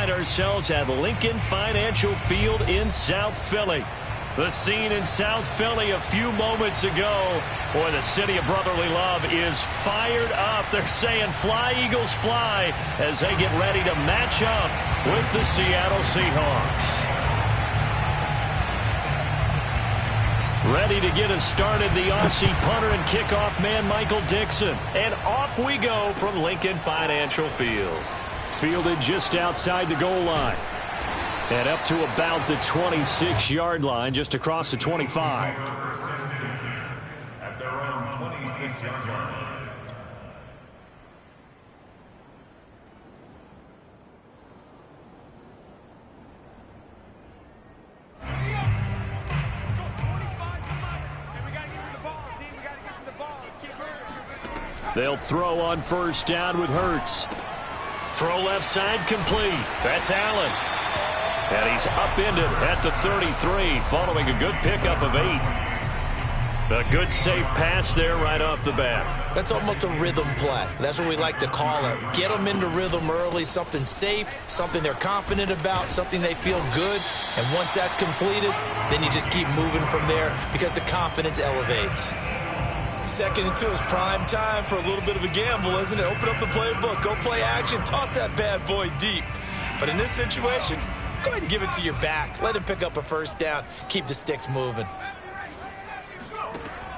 find ourselves at Lincoln Financial Field in South Philly. The scene in South Philly a few moments ago. Boy, the city of brotherly love is fired up. They're saying, "Fly, Eagles, fly," as they get ready to match up with the Seattle Seahawks. Ready to get us started, the Aussie punter and kickoff man, Michael Dixon. And off we go from Lincoln Financial Field. Fielded just outside the goal line. And up to about the 26-yard line, just across the 25. At their own 26-yard line. They'll throw on first down with Hurts. Throw left side complete. That's Allen. And he's upended at the 33 following a good pickup of 8. A good safe pass there right off the bat. That's almost a rhythm play. That's what we like to call it. Get them into rhythm early, something safe, something they're confident about, something they feel good. And once that's completed, then you just keep moving from there because the confidence elevates. 2nd and 2 is prime time for a little bit of a gamble, isn't it? Open up the playbook, go play action, toss that bad boy deep. But in this situation, go ahead and give it to your back. Let him pick up a first down. Keep the sticks moving.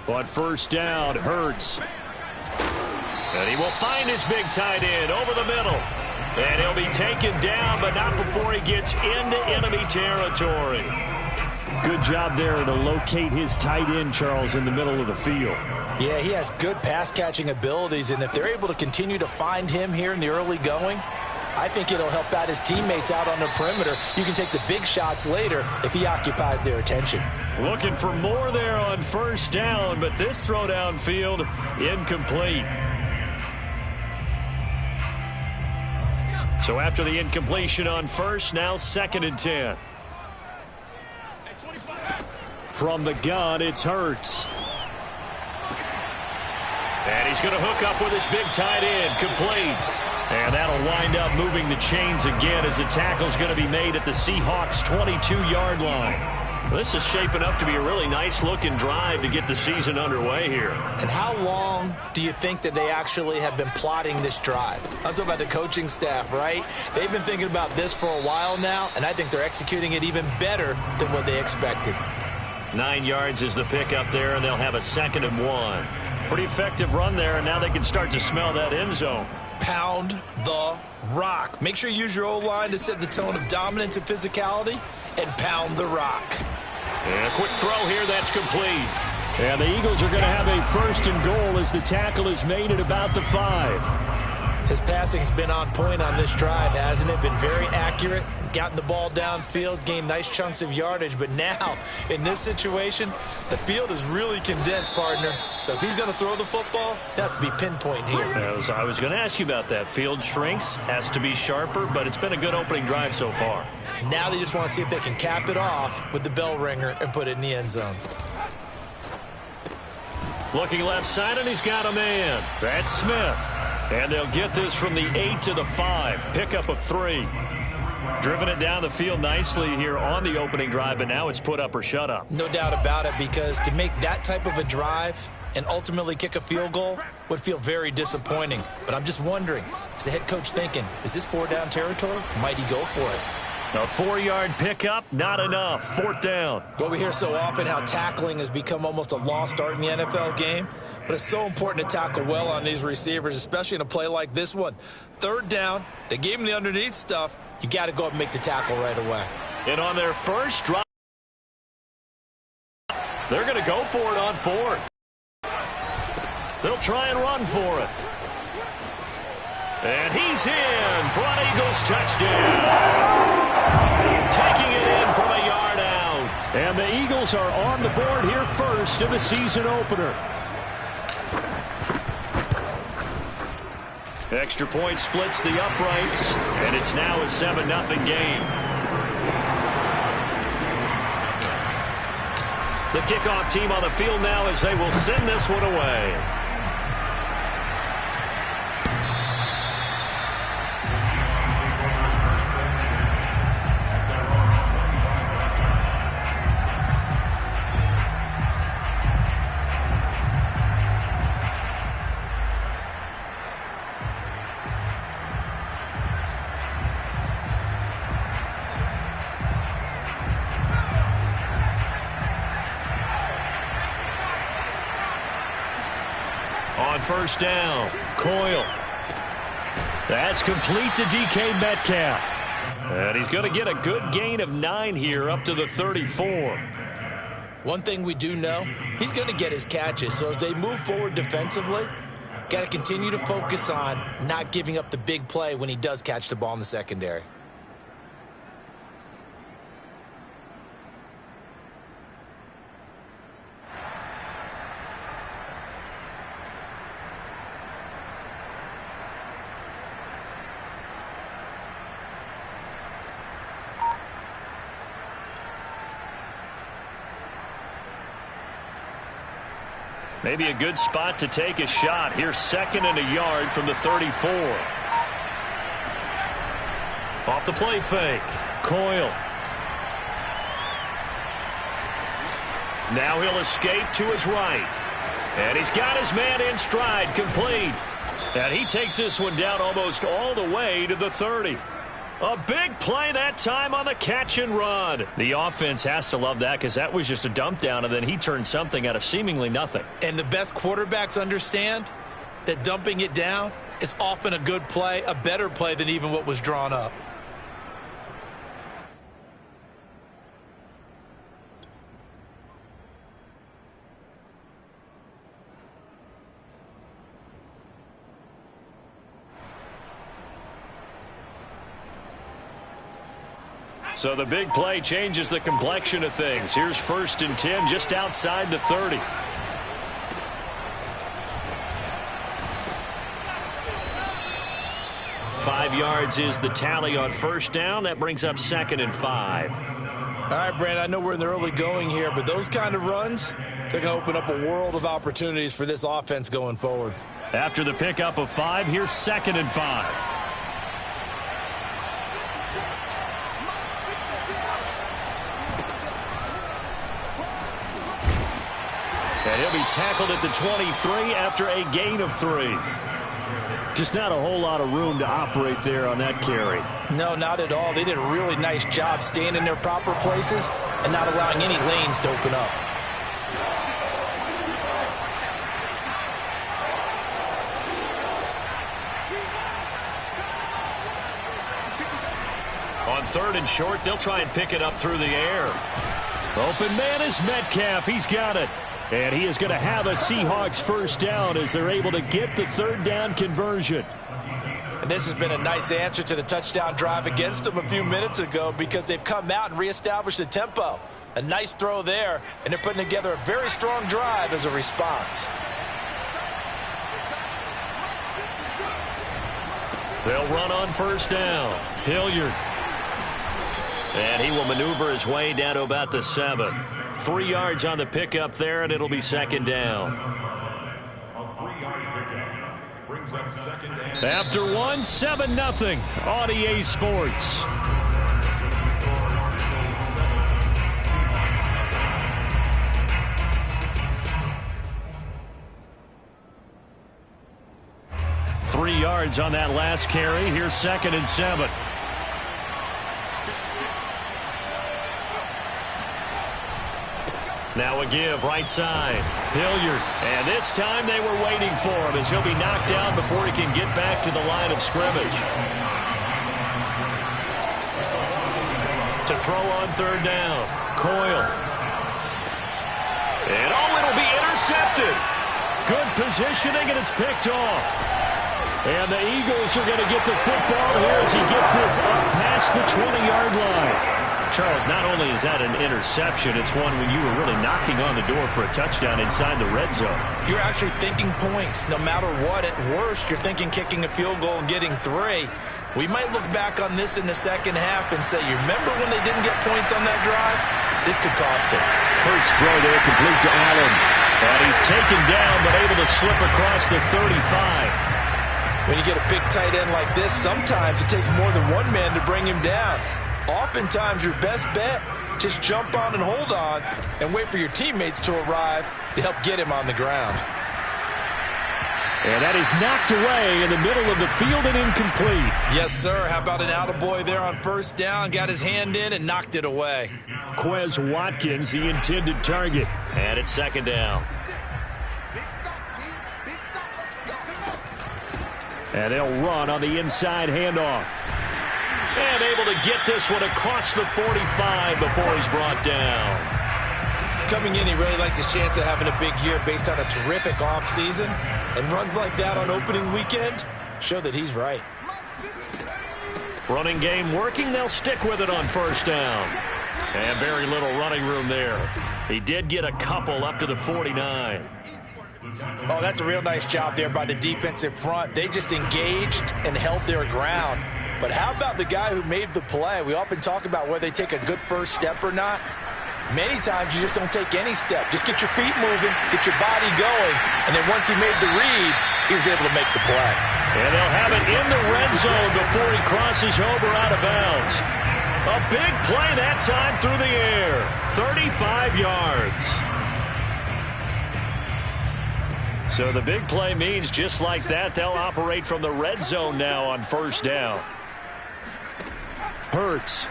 On first down, Hurts. And he will find his big tight end over the middle. And he'll be taken down, but not before he gets into enemy territory. Good job there to locate his tight end, Charles, in the middle of the field. Yeah, he has good pass-catching abilities, and if they're able to continue to find him here in the early going, I think it'll help out his teammates out on the perimeter. You can take the big shots later if he occupies their attention. Looking for more there on first down, but this throw downfield incomplete. So after the incompletion on first, now 2nd and 10. From the gun, it's Hurts. And he's going to hook up with his big tight end, complete. And that'll wind up moving the chains again as the tackle's going to be made at the Seahawks' 22-yard line. This is shaping up to be a really nice-looking drive to get the season underway here. And how long do you think that they actually have been plotting this drive? I'm talking about the coaching staff, right? They've been thinking about this for a while now, and I think they're executing it even better than what they expected. 9 yards is the pickup there, and they'll have a 2nd and 1. Pretty effective run there, and now they can start to smell that end zone. Pound the rock. Make sure you use your O-line to set the tone of dominance and physicality, and pound the rock. And a quick throw here, that's complete. And the Eagles are going to have a 1st and goal as the tackle is made at about the 5. His passing's been on point on this drive, hasn't it? Been very accurate, gotten the ball downfield, gained nice chunks of yardage. But now, in this situation, the field is really condensed, partner. So if he's going to throw the football, that has to be pinpoint here. I was going to ask you about that. Field shrinks, has to be sharper, but it's been a good opening drive so far. Now they just want to see if they can cap it off with the bell ringer and put it in the end zone. Looking left side, and he's got a man. That's Smith. And they'll get this from the 8 to the 5. Pickup of 3. Driven it down the field nicely here on the opening drive, but now it's put up or shut up. No doubt about it, because to make that type of a drive and ultimately kick a field goal would feel very disappointing. But I'm just wondering, is the head coach thinking, is this 4-down territory? Might he go for it? A 4-yard pickup, not enough. 4th down. Well, we hear so often how tackling has become almost a lost art in the NFL game. But it's so important to tackle well on these receivers, especially in a play like this one. 3rd down, they gave him the underneath stuff. You got to go up and make the tackle right away. And on their first drive, they're going to go for it on 4th. They'll try and run for it. And he's in for an Eagles touchdown. Taking it in from a yard out. And the Eagles are on the board here first in the season opener. Extra point splits the uprights, and it's now a 7-0 game. The kickoff team on the field now as they will send this one away. first down. Coyle. That's complete to DK Metcalf. And he's going to get a good gain of 9 here up to the 34. One thing we do know, he's going to get his catches. So as they move forward defensively, got to continue to focus on not giving up the big play when he does catch the ball in the secondary. Maybe a good spot to take a shot. Here's 2nd and a yard from the 34. Off the play fake. Coyle. Now he'll escape to his right. And he's got his man in stride, complete. And he takes this one down almost all the way to the 30. A big play that time on the catch and run. The offense has to love that because that was just a dump down, and then he turned something out of seemingly nothing. And the best quarterbacks understand that dumping it down is often a good play, a better play than even what was drawn up. So the big play changes the complexion of things. Here's 1st and 10 just outside the 30. Five yards is the tally on first down. That brings up 2nd and 5. All right, Brandon, I know we're in the early going here, but those kind of runs, they're going to open up a world of opportunities for this offense going forward. After the pickup of 5, here's 2nd and 5. And he'll be tackled at the 23 after a gain of 3. Just not a whole lot of room to operate there on that carry. No, not at all. They did a really nice job staying in their proper places and not allowing any lanes to open up. On 3rd and short, they'll try and pick it up through the air. Open man is Metcalf. He's got it. And he is going to have a Seahawks first down as they're able to get the 3rd down conversion. And this has been a nice answer to the touchdown drive against them a few minutes ago because they've come out and reestablished the tempo. A nice throw there, and they're putting together a very strong drive as a response. They'll run on first down. Hilliard. And he will maneuver his way down to about the 7. 3 yards on the pickup there, and it'll be 2nd down. A 3-yard pickup brings up 2nd down. After 1, 7-0 on EA Sports. Three yards on that last carry. Here's 2nd and 7. Now a give, right side. Hilliard. And this time they were waiting for him as he'll be knocked down before he can get back to the line of scrimmage. To throw on 3rd down. Coyle. And it'll be intercepted. Good positioning, and it's picked off. And the Eagles are going to get the football here as he gets this up past the 20-yard line. Charles, not only is that an interception, it's one when you were really knocking on the door for a touchdown inside the red zone. You're actually thinking points. No matter what, at worst, you're thinking kicking a field goal and getting 3. We might look back on this in the second half and say, you remember when they didn't get points on that drive? This could cost them. Hurts throw there, complete to Allen. And he's taken down, but able to slip across the 35. When you get a big tight end like this, sometimes it takes more than one man to bring him down. Oftentimes, your best bet, just jump on and hold on and wait for your teammates to arrive to help get him on the ground. And that is knocked away in the middle of the field and incomplete. Yes, sir. How about an attaboy there on first down? Got his hand in and knocked it away. Quez Watkins, the intended target. And it's 2nd down. And they'll run on the inside handoff. And able to get this one across the 45 before he's brought down. Coming in, he really liked his chance of having a big year based on a terrific offseason. And runs like that on opening weekend show that he's right. Running game working. They'll stick with it on first down. And very little running room there. He did get a couple up to the 49. Oh, that's a real nice job there by the defensive front. They just engaged and held their ground. But how about the guy who made the play? We often talk about whether they take a good first step or not. Many times you just don't take any step. Just get your feet moving, get your body going, and then once he made the read, he was able to make the play. And they'll have it in the red zone before he crosses over out of bounds. A big play that time through the air. 35 yards. So the big play means just like that, they'll operate from the red zone now on first down. Hurts.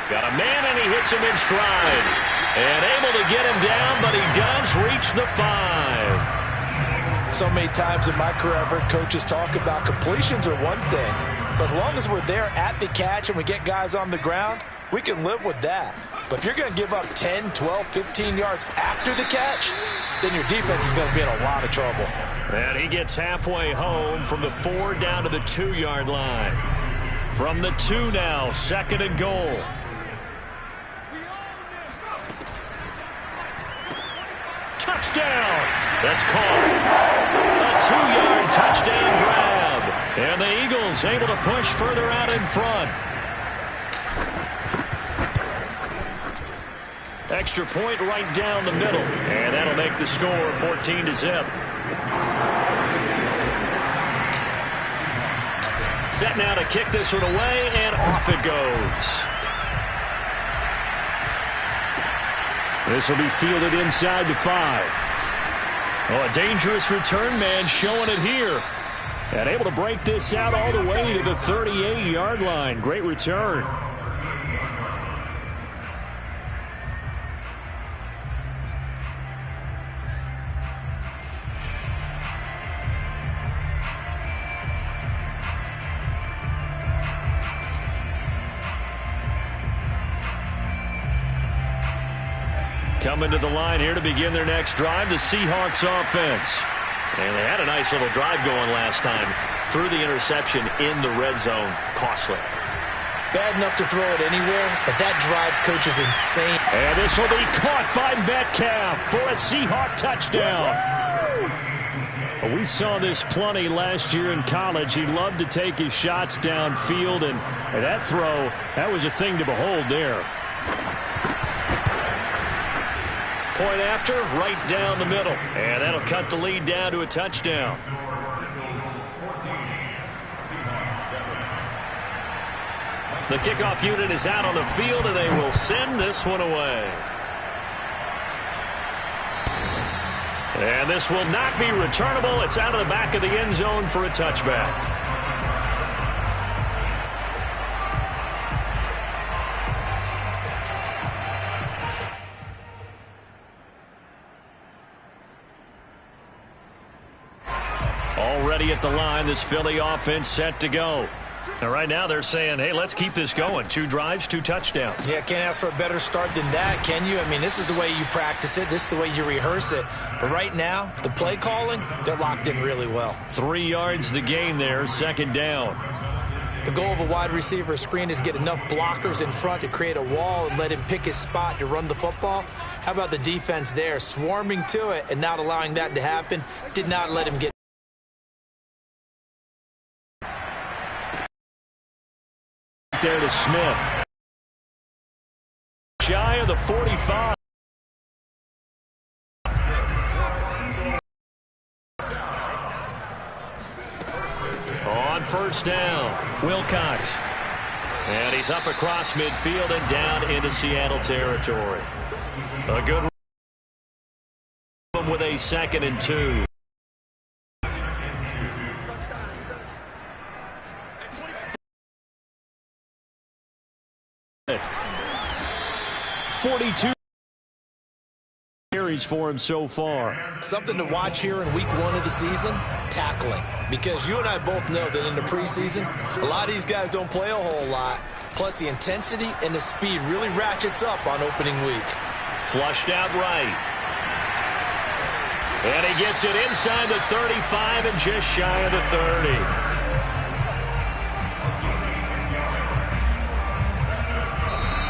Got a man, and he hits him in stride. And able to get him down, but he does reach the 5. So many times in my career, I've heard coaches talk about completions are one thing, but as long as we're there at the catch and we get guys on the ground, we can live with that. But if you're going to give up 10, 12, 15 yards after the catch, then your defense is going to be in a lot of trouble. And he gets halfway home from the 4 down to the 2-yard line. From the 2 now, 2nd and goal. Touchdown! That's caught. A 2-yard touchdown grab. And the Eagles able to push further out in front. Extra point right down the middle. And that'll make the score 14-0. Set now to kick this one away, and off it goes. This will be fielded inside the 5. Oh, a dangerous return man showing it here. And able to break this out all the way to the 38-yard line. Great return. Coming to the line here to begin their next drive, the Seahawks offense. And they had a nice little drive going last time. Threw the interception in the red zone. Costly. Bad enough to throw it anywhere, but that drives coaches insane. And this will be caught by Metcalf for a Seahawk touchdown. We saw this plenty last year in college. He loved to take his shots downfield, and that throw, that was a thing to behold there. Point after, right down the middle. And that'll cut the lead down to a touchdown. The kickoff unit is out on the field, and they will send this one away. And this will not be returnable. It's out of the back of the end zone for a touchback. Already at the line, this Philly offense set to go. And right now they're saying, hey, let's keep this going. 2 drives, 2 touchdowns. Yeah, can't ask for a better start than that, can you? I mean, this is the way you practice it. This is the way you rehearse it. But right now, the play calling, they're locked in really well. 3 yards the gain there, 2nd down. The goal of a wide receiver screen is get enough blockers in front to create a wall and let him pick his spot to run the football. How about the defense there, swarming to it and not allowing that to happen? Did not let him get there to Smith. Shy of the 45. On first down, Wilcox. And he's up across midfield and down into Seattle territory. A good with a 2nd and 2. 42 carries for him so far. Something to watch here in week 1 of the season, tackling. Because you and I both know that in the preseason, a lot of these guys don't play a whole lot. Plus, the intensity and the speed really ratchets up on opening week. Flushed out right. And he gets it inside the 35 and just shy of the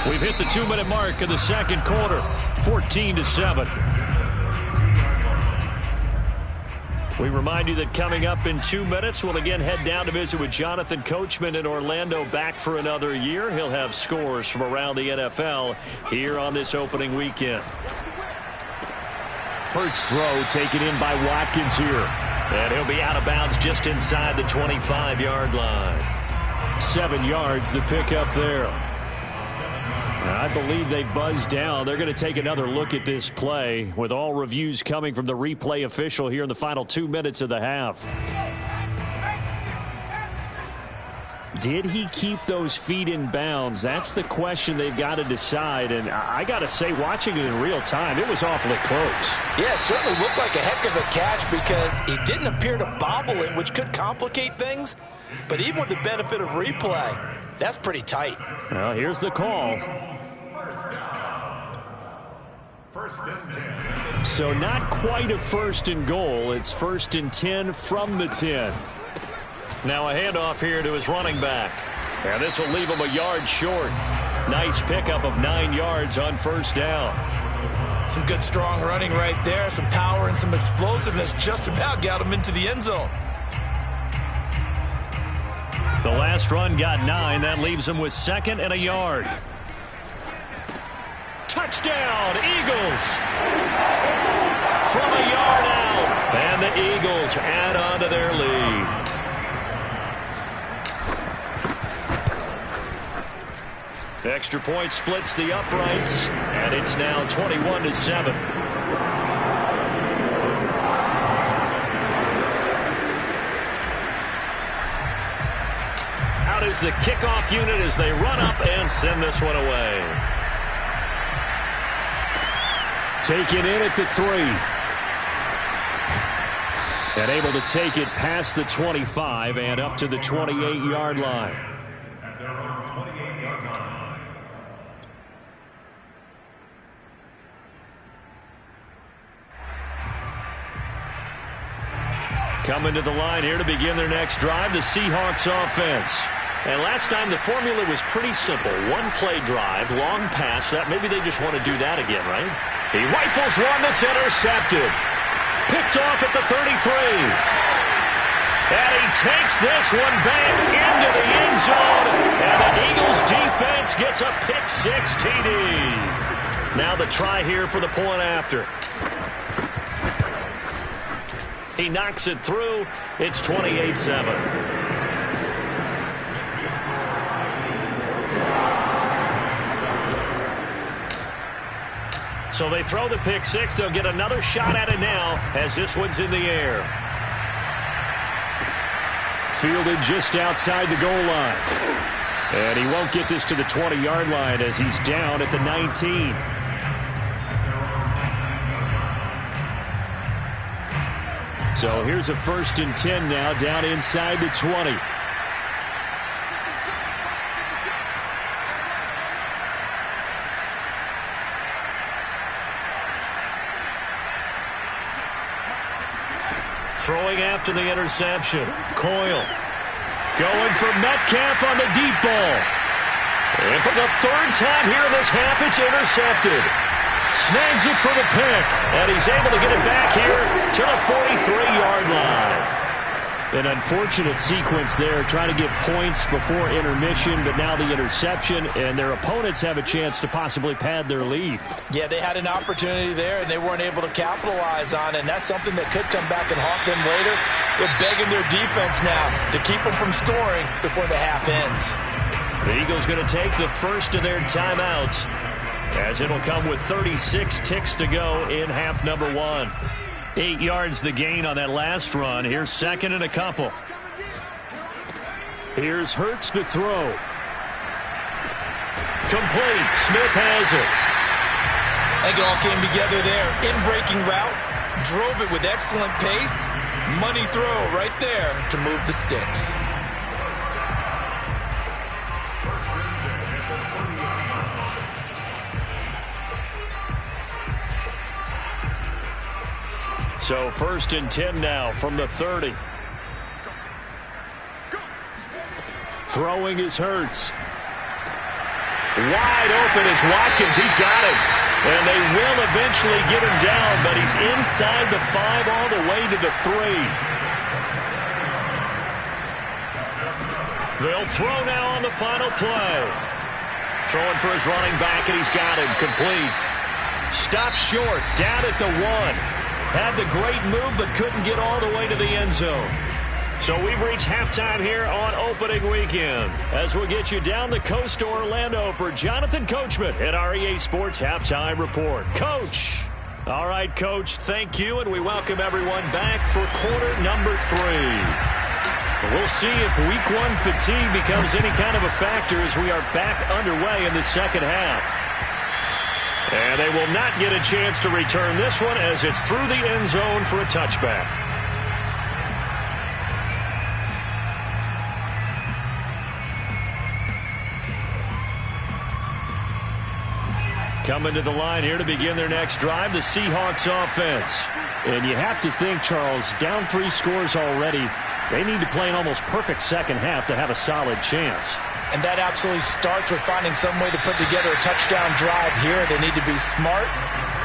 30. We've hit the 2-minute mark of the second quarter, 14-7. We remind you that coming up in 2 minutes, we'll again head down to visit with Jonathan Coachman in Orlando, back for another year. He'll have scores from around the NFL here on this opening weekend. Hurts throw taken in by Watkins here. And he'll be out of bounds just inside the 25-yard line. 7 yards, the pickup there. I believe they buzzed down. They're going to take another look at this play with all reviews coming from the replay official here in the final 2 minutes of the half. Did he keep those feet in bounds? That's the question they've got to decide. And I got to say, watching it in real time, it was awfully close. Yeah, it certainly looked like a heck of a catch because he didn't appear to bobble it, which could complicate things. But even with the benefit of replay, that's pretty tight. Well, here's the call. First and 10. So not quite a 1st and goal. It's 1st and 10 from the 10. Now a handoff here to his running back. And this will leave him a yard short. Nice pickup of 9 yards on 1st down. Some good strong running right there. Some power and some explosiveness just about got him into the end zone. The last run got 9. That leaves him with 2nd and a yard. Touchdown, Eagles! From a yard out. And the Eagles add on to their lead. Extra point splits the uprights, and it's now 21-7. Out is the kickoff unit as they run up and send this one away. Taken in at the 3. And able to take it past the 25 and up to the 28-yard line. Coming to the line here to begin their next drive, the Seahawks offense. And last time the formula was pretty simple. 1-play drive, long pass. That maybe they just want to do that again, right? He rifles one that's intercepted. Picked off at the 33. And he takes this one back into the end zone. And the Eagles defense gets a pick-6 TD. Now the try here for the point after. He knocks it through. It's 28-7. So they throw the pick-6. They'll get another shot at it now as this one's in the air. Fielded just outside the goal line. And he won't get this to the 20-yard line as he's down at the 19. So here's a 1st and 10 now down inside the 20. Throwing after the interception. Coyle going for Metcalf on the deep ball. And for the 3rd time here in this half, it's intercepted. Snags it for the pick, and he's able to get it back here to the 43-yard line. An unfortunate sequence there, trying to get points before intermission, but now the interception, and their opponents have a chance to possibly pad their lead. Yeah, they had an opportunity there, and they weren't able to capitalize on it, and that's something that could come back and haunt them later. They're begging their defense now to keep them from scoring before the half ends. The Eagles going to take the first of their timeouts, as it'll come with 36 ticks to go in half number 1. 8 yards the gain on that last run. Here's 2nd and a couple. Here's Hurts to throw. Complete. Smith has it. I think it all came together there. In-breaking route, drove it with excellent pace. Money throw right there to move the sticks. So 1st and 10 now from the 30. Throwing is Hurts. Wide open is Watkins. He's got him. And they will eventually get him down, but he's inside the 5 all the way to the 3. They'll throw now on the final play. Throwing for his running back, and he's got him. Complete. Stopped short, down at the 1. Had the great move, but couldn't get all the way to the end zone. So we've reached halftime here on opening weekend. As we'll get you down the coast to Orlando for Jonathan Coachman at our EA Sports Halftime Report. Coach. All right, Coach, thank you, and we welcome everyone back for quarter number 3. We'll see if week 1 fatigue becomes any kind of a factor as we are back underway in the second half. And they will not get a chance to return this one as it's through the end zone for a touchback. Coming to the line here to begin their next drive, the Seahawks offense. And you have to think, Charles, down 3 scores already. They need to play an almost perfect second half to have a solid chance. And that absolutely starts with finding some way to put together a touchdown drive here. They need to be smart,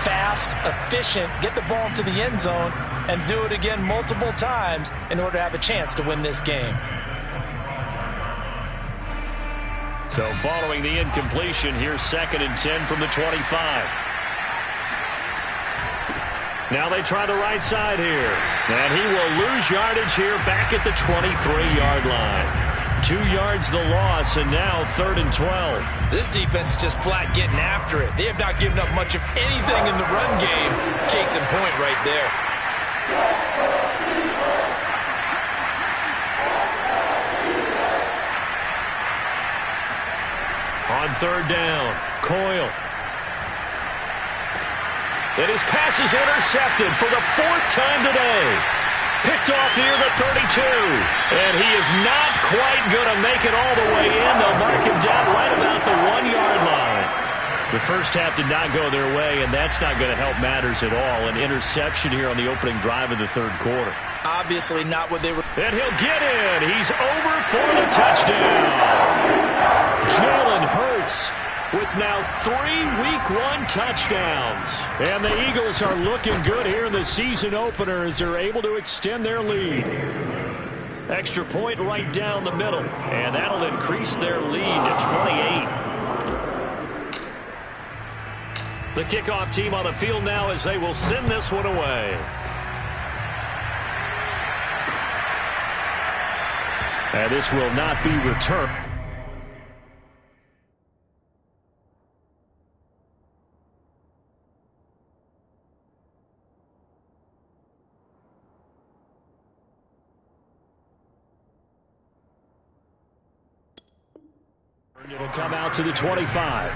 fast, efficient, get the ball into the end zone, and do it again multiple times in order to have a chance to win this game. So following the incompletion, here's 2nd and 10 from the 25. Now they try the right side here. And he will lose yardage here back at the 23-yard line. 2 yards the loss, and now 3rd and 12. This defense is just flat getting after it. They have not given up much of anything in the run game. Case in point right there. On 3rd down, Coyle. And his pass is intercepted for the 4th time today. Picked off near the 32. And he is not quite going to make it all the way in. They'll mark him down right about the 1-yard line. The first half did not go their way, and that's not going to help matters at all. An interception here on the opening drive of the 3rd quarter. Obviously not what they were. And he'll get in. He's over for the touchdown. Jalen Hurts with now 3 Week 1 touchdowns. And the Eagles are looking good here in the season opener as they're able to extend their lead. Extra point right down the middle. And that'll increase their lead to 28. The kickoff team on the field now as they will send this one away. And this will not be returned. It'll come out to the 25.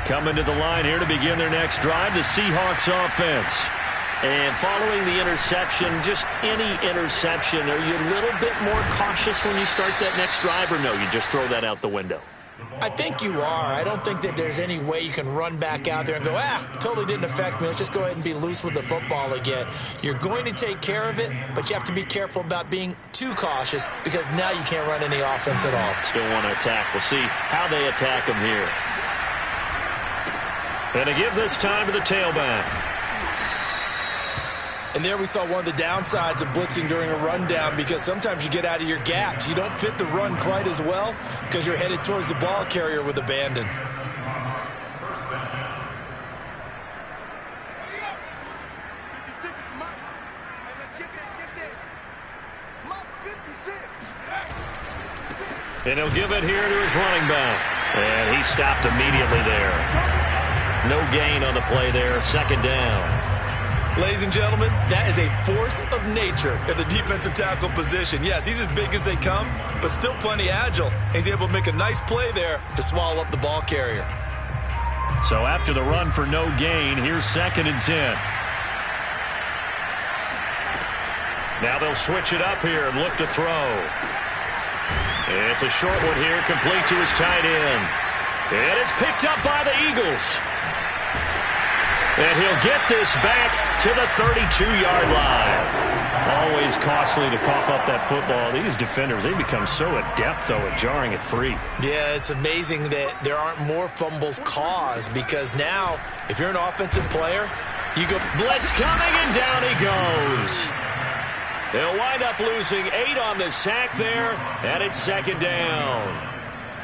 Coming to the line here to begin their next drive, the Seahawks offense. And following the interception, just any interception, are you a little bit more cautious when you start that next drive, or no, you just throw that out the window? I think you are. I don't think that there's any way you can run back out there and go, totally didn't affect me. Let's just go ahead and be loose with the football again. You're going to take care of it, but you have to be careful about being too cautious because now you can't run any offense at all. Still want to attack. We'll see how they attack them here. And to give this time to the tailback. And there we saw one of the downsides of blitzing during a rundown because sometimes you get out of your gaps. You don't fit the run quite as well because you're headed towards the ball carrier with abandon. And he'll give it here to his running back. And he stopped immediately there. No gain on the play there. Second down. Ladies and gentlemen, that is a force of nature at the defensive tackle position. Yes, he's as big as they come, but still plenty agile. He's able to make a nice play there to swallow up the ball carrier. So after the run for no gain, here's 2nd and 10. Now they'll switch it up here and look to throw. It's a short one here, complete to his tight end. And it's picked up by the Eagles. And he'll get this back to the 32-yard line. Always costly to cough up that football. These defenders, they become so adept, though, at jarring it free. Yeah, it's amazing that there aren't more fumbles caused, because now, if you're an offensive player, you go... Blitz coming, and down he goes. They'll wind up losing 8 on the sack there, and it's 2nd down.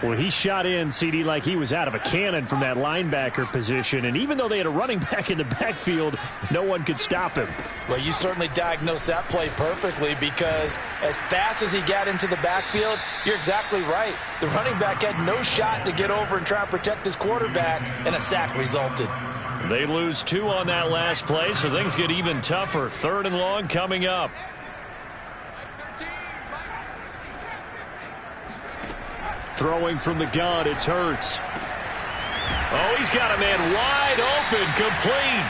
Well, he shot in, CD, like he was out of a cannon from that linebacker position. And even though they had a running back in the backfield, no one could stop him. Well, you certainly diagnosed that play perfectly, because as fast as he got into the backfield, you're exactly right. The running back had no shot to get over and try and protect his quarterback, and a sack resulted. They lose 2 on that last play, so things get even tougher. 3rd and long coming up. Throwing from the gun, it's Hurts. Oh, he's got a man wide open, complete.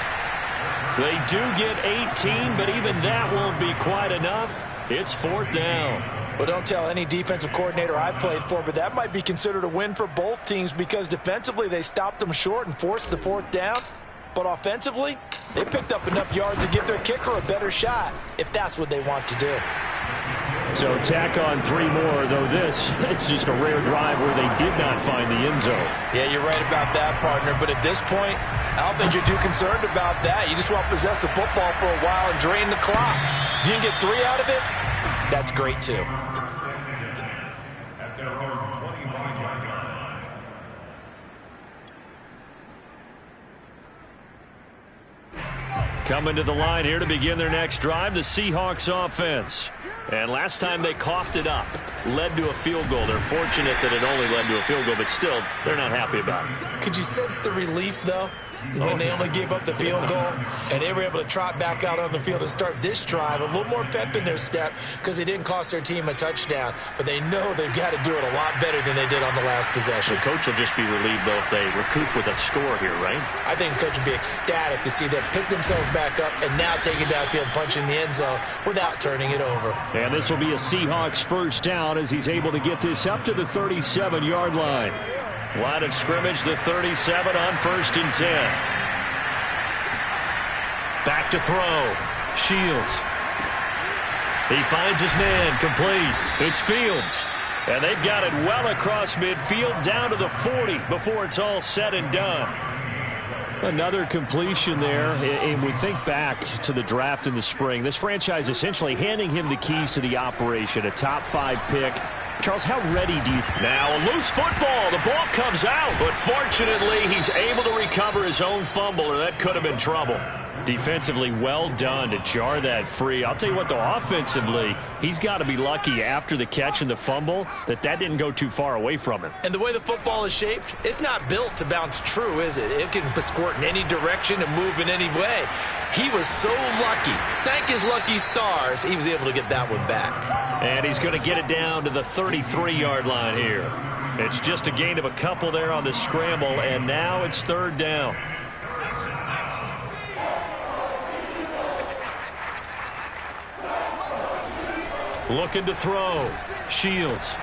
They do get 18, but even that won't be quite enough. It's 4th down. Well, don't tell any defensive coordinator I played for, but that might be considered a win for both teams, because defensively they stopped them short and forced the 4th down. But offensively, they picked up enough yards to give their kicker a better shot, if that's what they want to do. So tack on 3 more, though it's just a rare drive where they did not find the end zone. Yeah, you're right about that, partner. But at this point, I don't think you're too concerned about that. You just want to possess the football for a while and drain the clock. If you can get 3 out of it, that's great, too. At their own 25-yard line. Coming to the line here to begin their next drive, the Seahawks offense. And last time they coughed it up, led to a field goal. They're fortunate that it only led to a field goal, but still, they're not happy about it. Could you sense the relief, though, when they only gave up the field goal and they were able to trot back out on the field and start this drive? A little more pep in their step, because they didn't cost their team a touchdown, but they know they've got to do it a lot better than they did on the last possession. The coach will just be relieved, though, if they recoup with a score here, right? I think the coach will be ecstatic to see them pick themselves back up and now take it downfield, punch in the end zone without turning it over. And this will be a Seahawks 1st down as he's able to get this up to the 37-yard line. Line of scrimmage, the 37 on 1st and 10. Back to throw. Shields. He finds his man, complete. It's Fields. And they've got it well across midfield down to the 40 before it's all said and done. Another completion there, and we think back to the draft in the spring. This franchise essentially handing him the keys to the operation, a top 5 pick. Charles, how ready do you think? Now a loose football. The ball comes out, but fortunately he's able to recover his own fumble, or that could have been trouble. Defensively, well done to jar that free. I'll tell you what, though, offensively, he's got to be lucky after the catch and the fumble that didn't go too far away from him. And the way the football is shaped, it's not built to bounce true, is it? It can squirt in any direction and move in any way. He was so lucky. Thank his lucky stars, he was able to get that one back. And he's going to get it down to the 33-yard line here. It's just a gain of a couple there on the scramble, and now it's 3rd down. Looking to throw. Shields.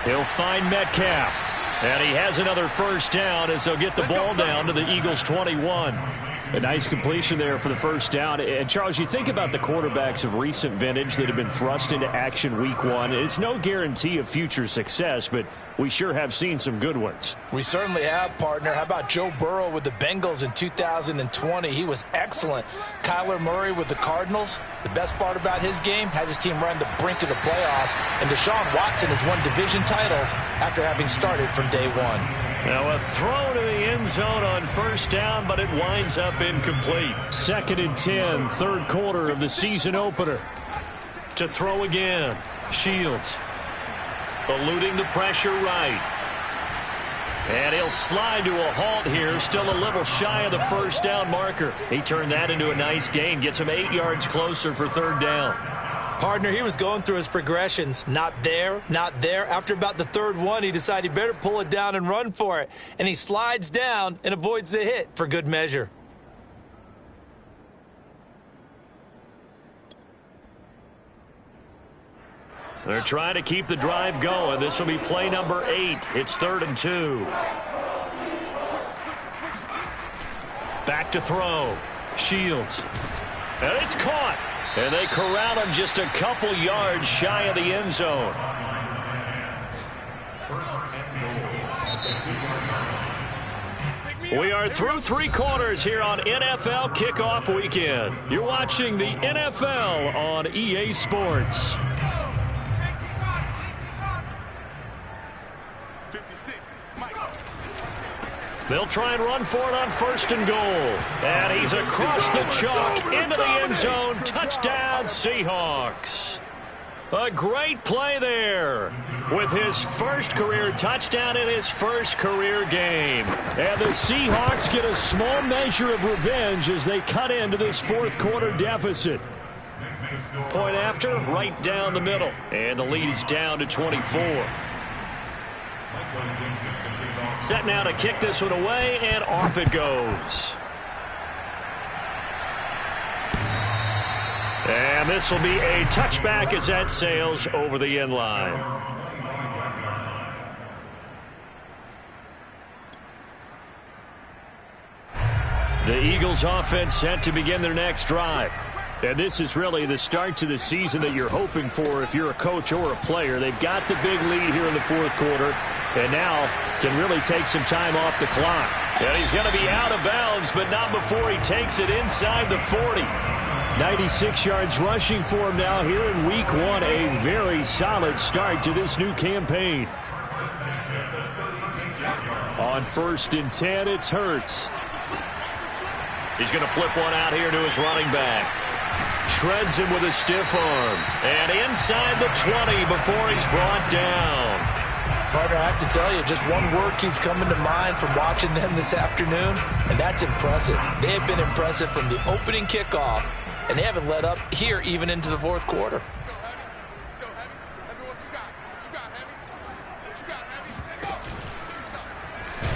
He'll find Metcalf. And he has another 1st down as they'll get the ball down to the Eagles' 21. A nice completion there for the 1st down. And, Charles, you think about the quarterbacks of recent vintage that have been thrust into action week 1. It's no guarantee of future success, but we sure have seen some good ones. We certainly have, partner. How about Joe Burrow with the Bengals in 2020? He was excellent. Kyler Murray with the Cardinals. The best part about his game, has his team right on the brink of the playoffs. And Deshaun Watson has won division titles after having started from day 1. Now a throw to the end zone on 1st down, but it winds up incomplete. 2nd and 10, 3rd quarter of the season opener. To throw again. Shields. Eluding the pressure right. And he'll slide to a halt here, still a little shy of the first down marker. He turned that into a nice gain, gets him 8 yards closer for third down. Partner, he was going through his progressions. Not there, not there. After about the third one, he decided he better pull it down and run for it. And he slides down and avoids the hit for good measure. They're trying to keep the drive going. This will be play number 8. It's 3rd and 2. Back to throw. Shields. And it's caught. And they corral him just a couple yards shy of the end zone. We are through 3 quarters here on NFL Kickoff Weekend. You're watching the NFL on EA Sports. They'll try and run for it on 1st and goal. And he's across the chalk into the end zone. Touchdown, Seahawks. A great play there with his first career touchdown in his first career game. And the Seahawks get a small measure of revenge as they cut into this 4th quarter deficit. Point after, right down the middle. And the lead is down to 24. Set now to kick this one away, and off it goes. And this will be a touchback as that sails over the end line. The Eagles offense set to begin their next drive. And this is really the start to the season that you're hoping for if you're a coach or a player. They've got the big lead here in the 4th quarter, and now can really take some time off the clock. And he's going to be out of bounds, but not before he takes it inside the 40. 96 yards rushing for him now here in week 1. A very solid start to this new campaign. On 1st and 10, it's Hurts. He's going to flip one out here to his running back. Shreds him with a stiff arm. And inside the 20 before he's brought down. Partner, I have to tell you, just one word keeps coming to mind from watching them this afternoon, and that's impressive. They have been impressive from the opening kickoff, and they haven't let up here even into the 4th quarter. Let's go, Heavy. Heavy, what you got? What you got, Heavy? What you got,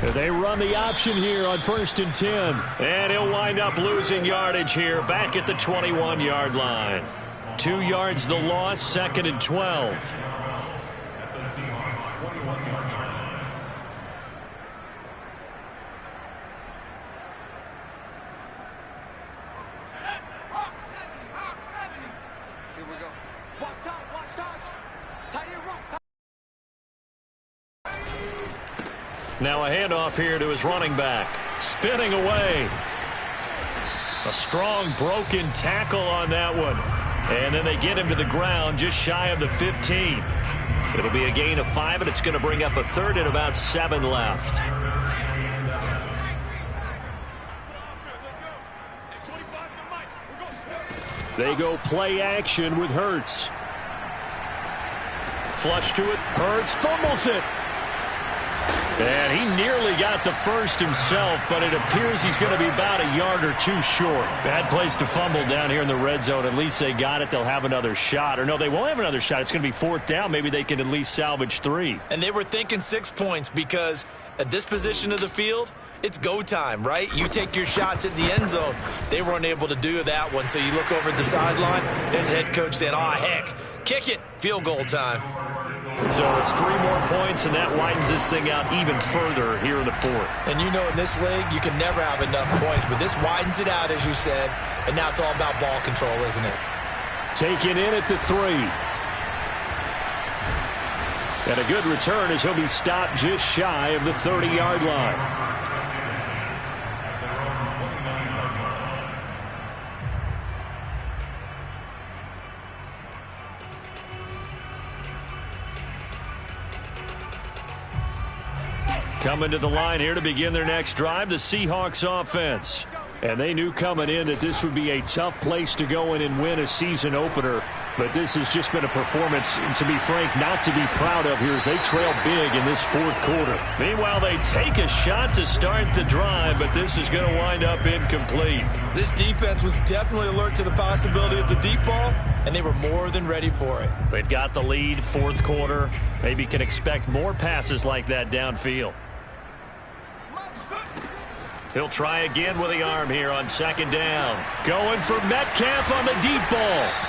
Heavy? They run the option here on 1st and 10. And he'll wind up losing yardage here back at the 21-yard line. 2 yards the loss, 2nd and 12. Here we go. Watch time, watch time. Tight end right. Now a handoff here to his running back. Spinning away. A strong broken tackle on that one. And then they get him to the ground just shy of the 15. It'll be a gain of 5, and it's going to bring up a 3rd and about 7 left. They go play action with Hurts. Flush to it. Hurts fumbles it. And he nearly got the first himself, but it appears he's going to be about a yard or 2 short. Bad place to fumble down here in the red zone. At least they got it. They'll have another shot. Or no, they won't have another shot. It's going to be 4th down. Maybe they can at least salvage 3. And they were thinking 6 points because at this position of the field, it's go time, right? You take your shots at the end zone. They weren't able to do that one, so you look over at the sideline. There's the head coach saying, "Oh, heck, kick it, field goal time." So it's 3 more points, and that widens this thing out even further here in the 4th. And you know in this league, you can never have enough points, but this widens it out, as you said, and now it's all about ball control, isn't it? Taken in at the 3. And a good return as he'll be stopped just shy of the 30-yard line. Coming to the line here to begin their next drive, the Seahawks offense. And they knew coming in that this would be a tough place to go in and win a season opener. But this has just been a performance, to be frank, not to be proud of here as they trail big in this fourth quarter. Meanwhile, they take a shot to start the drive, but this is going to wind up incomplete. This defense was definitely alert to the possibility of the deep ball, and they were more than ready for it. They've got the lead, fourth quarter. Maybe can expect more passes like that downfield. He'll try again with the arm here on second down. Going for Metcalf on the deep ball.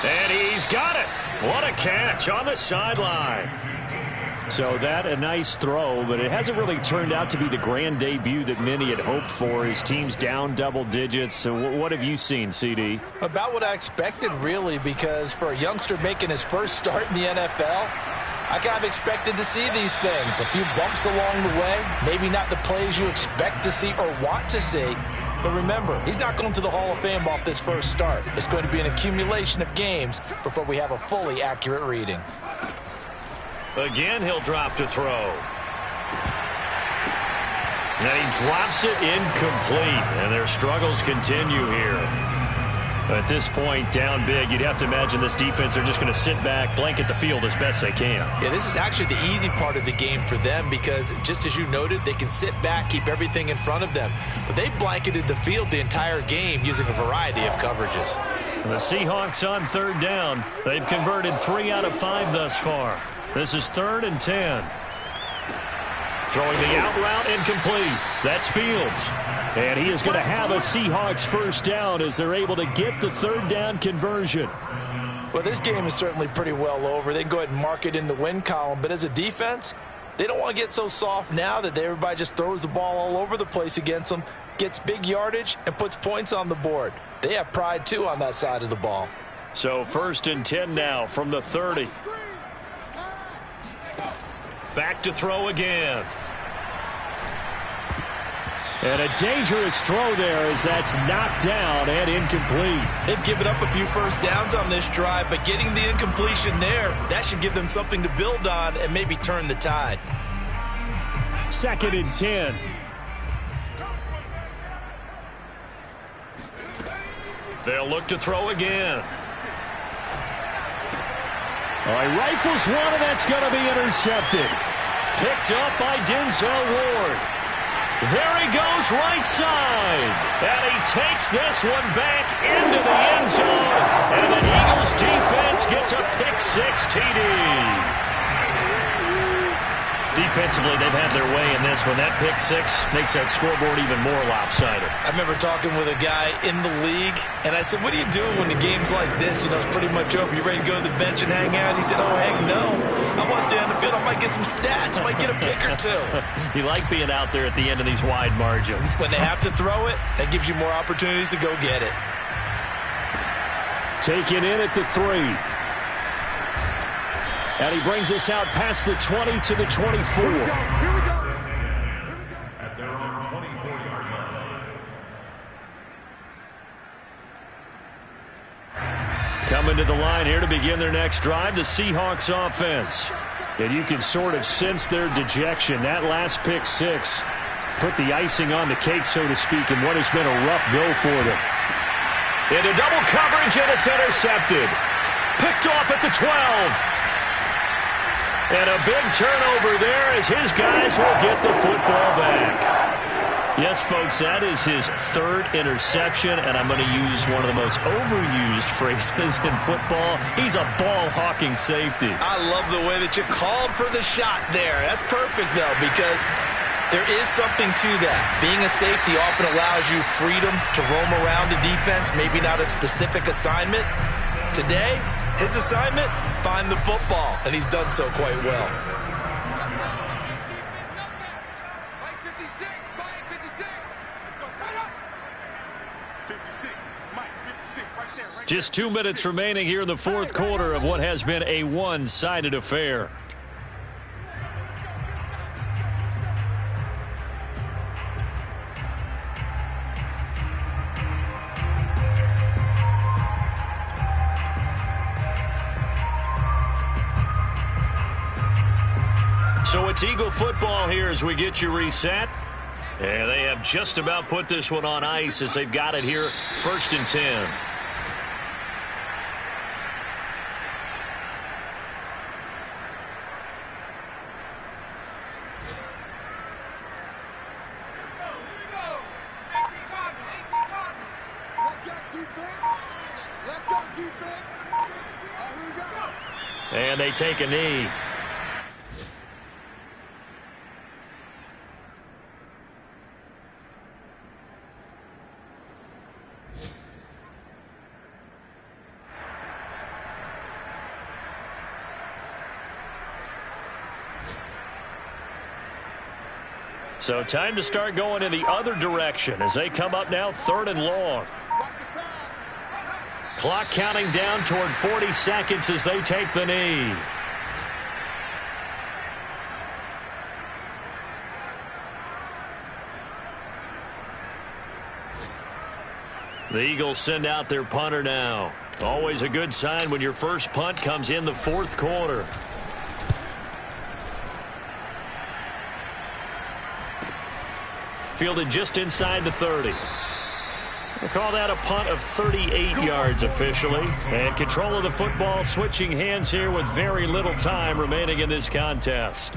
And he's got it. What a catch on the sideline. So that a nice throw, but it hasn't really turned out to be the grand debut that many had hoped for. His team's down double digits. So what have you seen, CD? About what I expected, really, because for a youngster making his first start in the NFL, I kind of expected to see these things. A few bumps along the way, maybe not the plays you expect to see or want to see. But remember, he's not going to the Hall of Fame off this first start. It's going to be an accumulation of games before we have a fully accurate reading. Again, he'll drop to throw. And he drops it incomplete. And their struggles continue here. At this point, down big, you'd have to imagine this defense are just going to sit back, blanket the field as best they can. Yeah, this is actually the easy part of the game for them because, just as you noted, they can sit back, keep everything in front of them. But they blanketed the field the entire game using a variety of coverages. The Seahawks on third down. They've converted 3 out of 5 thus far. This is 3rd and 10. Throwing the out route incomplete. That's Fields. And he is going to have a Seahawks first down as they're able to get the third down conversion. Well, this game is certainly pretty well over. They can go ahead and mark it in the win column. But as a defense, they don't want to get so soft now that everybody just throws the ball all over the place against them, gets big yardage, and puts points on the board. They have pride, too, on that side of the ball. So 1st and 10 now from the 30. Back to throw again. And a dangerous throw there as that's knocked down and incomplete. They've given up a few first downs on this drive, but getting the incompletion there, that should give them something to build on and maybe turn the tide. 2nd and 10. They'll look to throw again. All right, rifles one, and that's going to be intercepted. Picked up by Denzel Ward. There he goes right side. And he takes this one back into the end zone. And the Eagles defense gets a pick-6 TD. Defensively, they've had their way in this one. That pick-6 makes that scoreboard even more lopsided. I remember talking with a guy in the league, and I said, what do you do when the game's like this? You know, it's pretty much over. You ready to go to the bench and hang out? He said, oh, heck no. I want to stay on the field. I might get some stats. I might get a pick or two. You like being out there at the end of these wide margins. When they have to throw it, that gives you more opportunities to go get it. Taken in at the 3. And he brings us out past the 20 to the 24. Here we go. At their own 24-yard line. Coming to the line here to begin their next drive, the Seahawks offense. And you can sort of sense their dejection. That last pick-6 put the icing on the cake, so to speak, in what has been a rough go for them. Into double coverage, and it's intercepted. Picked off at the 12. And a big turnover there as his guys will get the football back. Yes, folks, that is his 3rd interception, and I'm going to use one of the most overused phrases in football. He's a ball-hawking safety. I love the way that you called for the shot there. That's perfect, though, because there is something to that. Being a safety often allows you freedom to roam around the defense, maybe not a specific assignment. Today, his assignment, find the football, and he's done so quite well. Mike 56, Mike 56. Let's go, tight up. 56, Mike 56, right there. Just 2 minutes remaining here in the fourth quarter of what has been a one-sided affair. So it's Eagle football here as we get you reset. And they have just about put this one on ice as they've got it here, 1st and 10. And they take a knee. So time to start going in the other direction as they come up now 3rd and long. Clock counting down toward 40 seconds as they take the knee. The Eagles send out their punter now. Always a good sign when your first punt comes in the 4th quarter. Fielded just inside the 30. We'll call that a punt of 38 yards officially. And control of the football switching hands here with very little time remaining in this contest.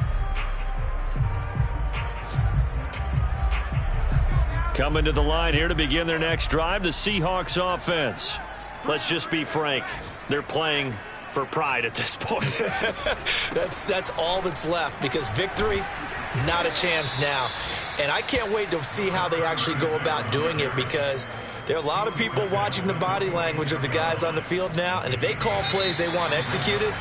Coming to the line here to begin their next drive, the Seahawks offense. Let's just be frank. They're playing for pride at this point. That's all that's left, because victory, not a chance now. And I can't wait to see how they actually go about doing it, because there are a lot of people watching the body language of the guys on the field now, and if they call plays they want executed,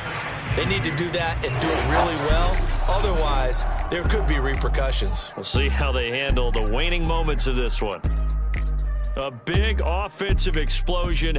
they need to do that and do it really well. Otherwise, there could be repercussions. We'll see how they handle the waning moments of this one. A big offensive explosion.